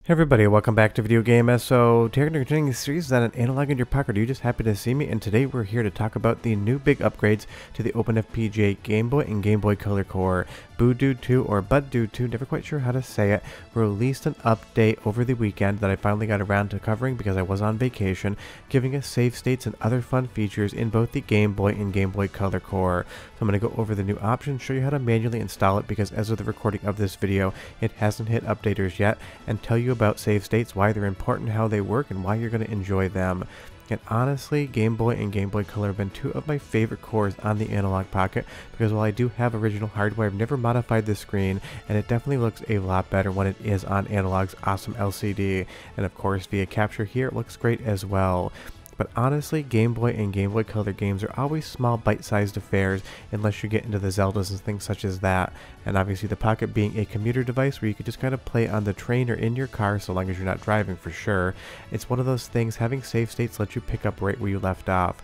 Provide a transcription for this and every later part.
Hey everybody, welcome back to Video Game SO. Today we're continuing the series that an analog in your pocket. Are you just happy to see me? And today we're here to talk about the new big upgrades to the OpenFPGA Game Boy and Game Boy Color core. Voodoo 2 or Budoo 2, never quite sure how to say it, released an update over the weekend that I finally got around to covering because I was on vacation, giving us save states and other fun features in both the Game Boy and Game Boy Color core. So I'm going to go over the new options, show you how to manually install it because as of the recording of this video, it hasn't hit updaters yet, and tell you about save states, why they're important, how they work, and why you're going to enjoy them. And honestly, Game Boy and Game Boy Color have been two of my favorite cores on the Analogue Pocket because while I do have original hardware, I've never modified the screen, and it definitely looks a lot better when it is on Analogue's awesome LCD. And of course, via capture here, it looks great as well. But honestly, Game Boy and Game Boy Color games are always small bite-sized affairs unless you get into the Zeldas and things such as that. And obviously the Pocket being a commuter device where you could just kind of play on the train or in your car so long as you're not driving for sure. It's one of those things, having save states lets you pick up right where you left off.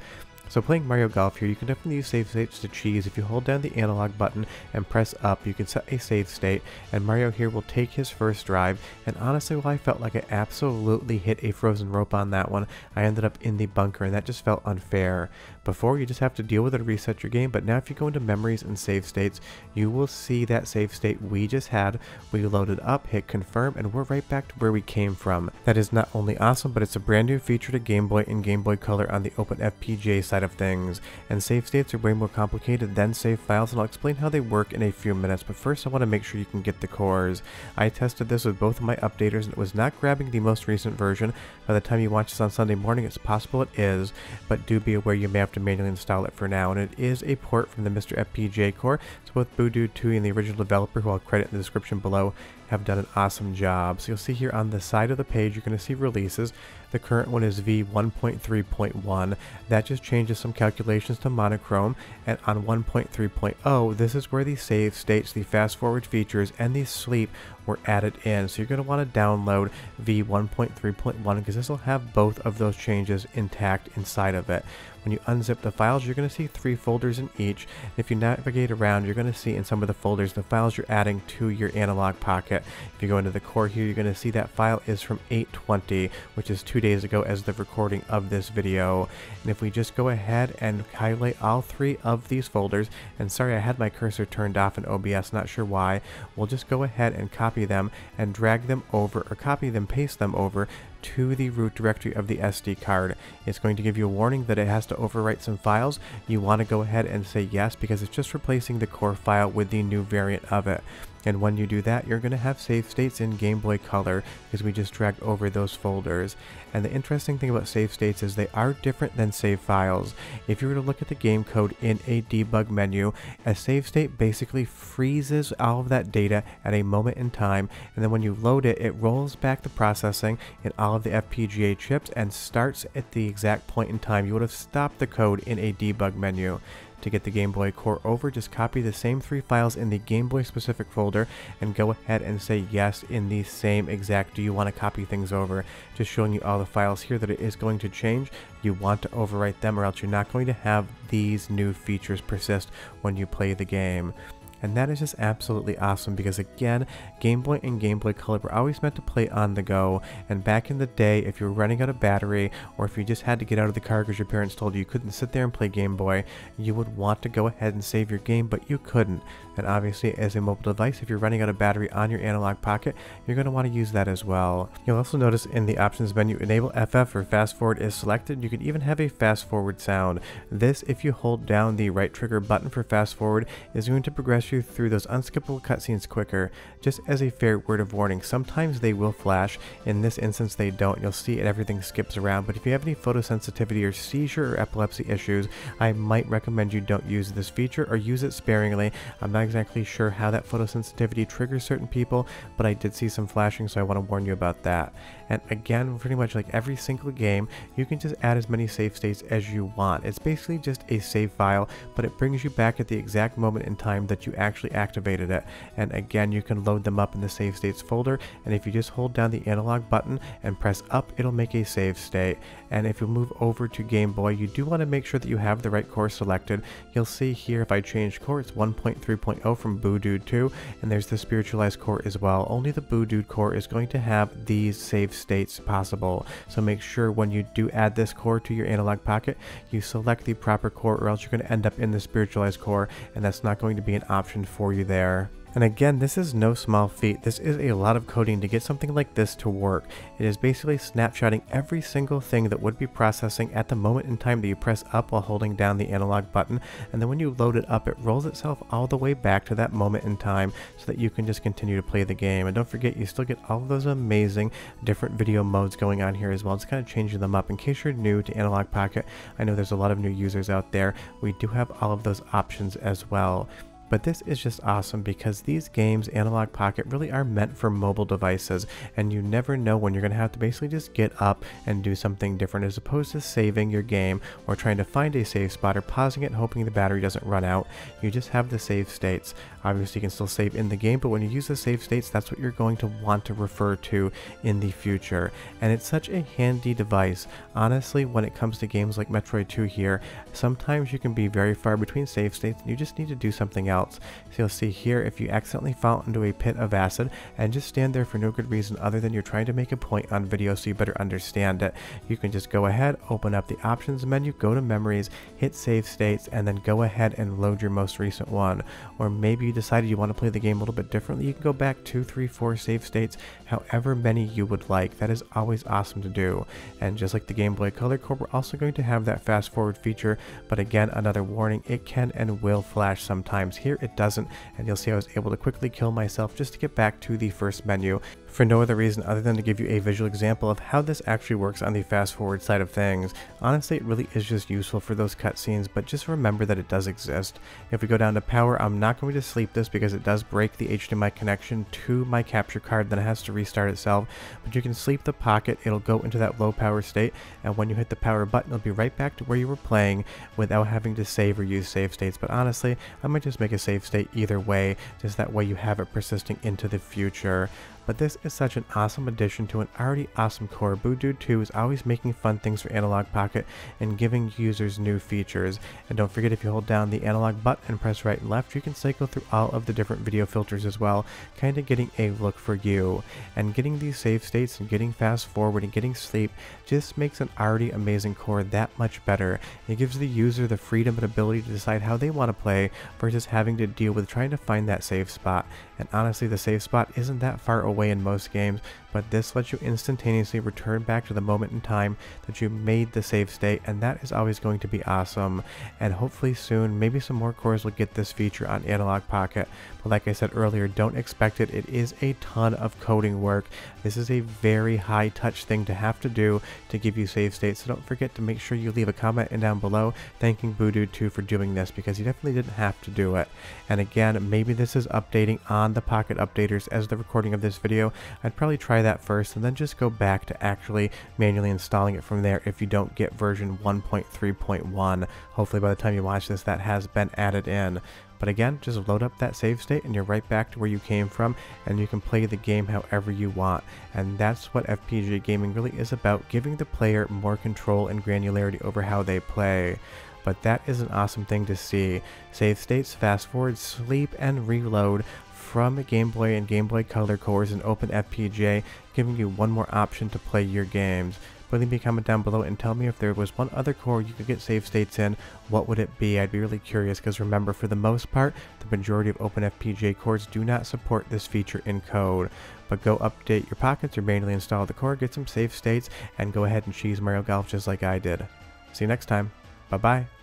So playing Mario Golf here, you can definitely use save states to cheese. If you hold down the analog button and press up, you can set a save state, and Mario here will take his first drive. And honestly, while I felt like I absolutely hit a frozen rope on that one, I ended up in the bunker, and that just felt unfair. Before, you just have to deal with it or reset your game, but now if you go into memories and save states, you will see that save state we just had. We loaded up, hit confirm, and we're right back to where we came from. That is not only awesome, but it's a brand new feature to Game Boy and Game Boy Color on the OpenFPGA side of things. And save states are way more complicated than save files, and I'll explain how they work in a few minutes, but first I want to make sure you can get the cores. I tested this with both of my updaters, and it was not grabbing the most recent version. By the time you watch this on Sunday morning, it's possible it is, but do be aware you may have to manually install it for now, and it is a port from the MiSTer FPGA core, so both Voodoo 2 and the original developer, who I'll credit in the description below, have done an awesome job. So you'll see here on the side of the page, you're going to see releases. The current one is V1.3.1. That just changes some calculations to monochrome, and on 1.3.0, this is where the save states, the fast forward features, and the sleep were added in. So you're going to want to download V1.3.1 because this will have both of those changes intact inside of it. When you unzip the files, you're going to see 3 folders in each. If you navigate around, you're going to see in some of the folders the files you're adding to your Analogue Pocket. If you go into the core here, you're going to see that file is from 8/20, which is 2 days ago as the recording of this video. And if we just go ahead and highlight all 3 of these folders, and sorry I had my cursor turned off in OBS, not sure why, we'll just go ahead and copy them and drag them over, or copy them, paste them over to the root directory of the SD card. It's going to give you a warning that it has to overwrite some files. You want to go ahead and say yes because it's just replacing the core file with the new variant of it. And when you do that, you're going to have save states in Game Boy Color because we just dragged over those folders. And the interesting thing about save states is they are different than save files. If you were to look at the game code in a debug menu, a save state basically freezes all of that data at a moment in time, and then when you load it, it rolls back the processing in all of the FPGA chips and starts at the exact point in time you would have stopped the code in a debug menu. To get the Game Boy core over, just copy the same 3 files in the Game Boy specific folder and go ahead and say yes in the same exact do you want to copy things over. Just showing you all the files here that it is going to change. You want to overwrite them or else you're not going to have these new features persist when you play the game. And that is just absolutely awesome because again, Game Boy and Game Boy Color were always meant to play on the go, and back in the day, if you were running out of battery or if you just had to get out of the car because your parents told you couldn't sit there and play Game Boy, you would want to go ahead and save your game, but you couldn't. And obviously as a mobile device, if you're running out of battery on your Analogue Pocket, you're going to want to use that as well. You'll also notice in the options menu, enable FF or fast forward is selected. You can even have a fast forward sound. This, if you hold down the right trigger button for fast forward, is going to progress you through those unskippable cutscenes quicker. Just as a fair word of warning, sometimes they will flash. In this instance they don't. You'll see everything skips around, but if you have any photosensitivity or seizure or epilepsy issues, I might recommend you don't use this feature or use it sparingly. I'm not exactly sure how that photosensitivity triggers certain people, but I did see some flashing, so I want to warn you about that. And again, pretty much like every single game, you can just add as many save states as you want. It's basically just a save file, but it brings you back at the exact moment in time that you actually activated it. And again, you can load them up in the save states folder, and if you just hold down the analog button and press up, it'll make a save state. And if you move over to Game Boy, you do want to make sure that you have the right core selected. You'll see here if I change core, it's 1.3.0 from Boo-Dude 2, and there's the spiritualized core as well. Only the Boo-Dude core is going to have these save states possible. So make sure when you do add this core to your Analogue Pocket, you select the proper core, or else you're going to end up in the spiritualized core, and that's not going to be an option for you there. And again, this is no small feat. This is a lot of coding to get something like this to work. It is basically snapshotting every single thing that would be processing at the moment in time that you press up while holding down the analog button, and then when you load it up, it rolls itself all the way back to that moment in time so that you can just continue to play the game. And don't forget, you still get all of those amazing different video modes going on here as well. Just kind of changing them up in case you're new to Analogue Pocket. I know there's a lot of new users out there. We do have all of those options as well. But this is just awesome because these games, Analogue Pocket, really are meant for mobile devices, and you never know when you're going to have to basically just get up and do something different, as opposed to saving your game or trying to find a save spot or pausing it and hoping the battery doesn't run out. You just have the save states. Obviously you can still save in the game, but when you use the save states, that's what you're going to want to refer to in the future. And it's such a handy device. Honestly, when it comes to games like Metroid 2 here, sometimes you can be very far between save states and you just need to do something else. So you'll see here, if you accidentally fall into a pit of acid and just stand there for no good reason other than you're trying to make a point on video so you better understand it, you can just go ahead, open up the options menu, go to memories, hit save states, and then go ahead and load your most recent one. Or maybe you decided you want to play the game a little bit differently, you can go back 2, 3, 4 save states, however many you would like. That is always awesome to do. And just like the Game Boy Color core, we're also going to have that fast forward feature, but again, another warning, it can and will flash sometimes. Here it doesn't, and you'll see I was able to quickly kill myself just to get back to the first menu for no other reason other than to give you a visual example of how this actually works on the fast forward side of things. Honestly, it really is just useful for those cutscenes, but just remember that it does exist. If we go down to power, I'm not going to sleep this because it does break the HDMI connection to my capture card, then it has to restart itself, but you can sleep the Pocket, it'll go into that low power state, and when you hit the power button, it'll be right back to where you were playing without having to save or use save states. But honestly, I might just make a save state either way, just that way you have it persisting into the future. But this is such an awesome addition to an already awesome core. Boo-Dude 2 is always making fun things for Analogue Pocket and giving users new features. And don't forget, if you hold down the analog button and press right and left, you can cycle through all of the different video filters as well, kind of getting a look for you. And getting these save states and getting fast forward and getting sleep just makes an already amazing core that much better. It gives the user the freedom and ability to decide how they want to play versus having to deal with trying to find that save spot. And honestly, the save spot isn't that far away in most games, but this lets you instantaneously return back to the moment in time that you made the save state, and that is always going to be awesome. And hopefully soon, maybe some more cores will get this feature on Analogue Pocket. But like I said earlier, don't expect it. It is a ton of coding work. This is a very high touch thing to have to do to give you save states, so don't forget to make sure you leave a comment in down below thanking Boo-Dude 2 for doing this, because you definitely didn't have to do it. And again, maybe this is updating on the Pocket updaters as the recording of this video. I'd probably try that first and then just go back to actually manually installing it from there if you don't get version 1.3.1. Hopefully by the time you watch this, that has been added in. But again, just load up that save state and you're right back to where you came from, and you can play the game however you want. And that's what FPGA gaming really is about, giving the player more control and granularity over how they play. But that is an awesome thing to see. Save states, fast forward, sleep, and reload from Game Boy and Game Boy Color cores and OpenFPGA, giving you one more option to play your games. But leave me a comment down below and tell me if there was one other core you could get save states in, what would it be? I'd be really curious, because remember, for the most part, the majority of OpenFPGA cores do not support this feature in code. But go update your Pockets or manually install the core, get some save states, and go ahead and cheese Mario Golf just like I did. See you next time. Bye bye.